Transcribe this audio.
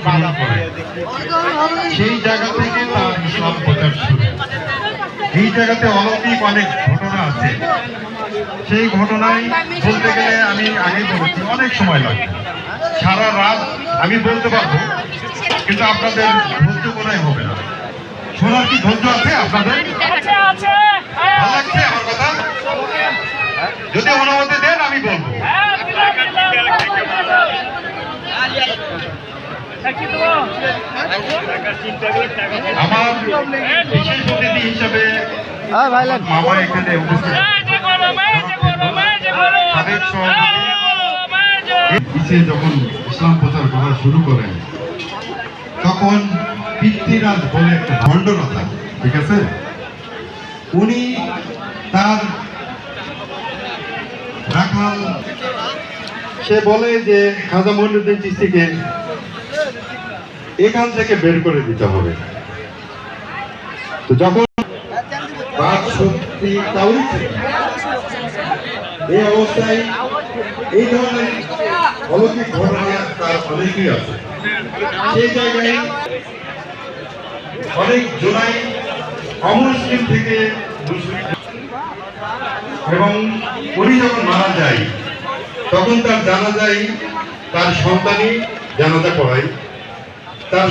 গ্রহণ করে, সেই জায়গা থেকে তার ইসলাম প্রচার শুরু। এই জায়গাতে অলৌকিক অনেক ঘটনা আছে, সেই ঘটনায় বলতে গেলে আমি আগেই বলেছি অনেক সময় লাগবে, সারা রাত আমি বলতে পারবো, কিন্তু আপনাদের ধৈর্য কোনায় হবে না। শোনার কি ধৈর্য আছে আপনাদের? ভালো লাগছে আমার কথা? যদি অনুমতি দেন আমি বলবো। আমার বিশেষ অতিথি হিসাবে মামা এখানে উপস্থিত, যখন ইসলাম প্রচার করা শুরু করেন তখন পিতৃরাজ বলে একটা ভণ্ডরা থাকে, ঠিক আছে? উনি তার রাখাল, সে বলে যে খাজা মঈনুদ্দিন চিশতিকে এখান থেকে বের করে দিতে হবে। তো যখন এই অবস্থায় এই ধরনের অলৌকিক ঘটনা তার অনেকই আছে, সেই জায়গায় অনেক জোড়াই অমুসলিম থেকে এবং উনি যখন মারা যায় তখন তার জানাজায় তার সন্তানই জানাজা পড়ায়। তার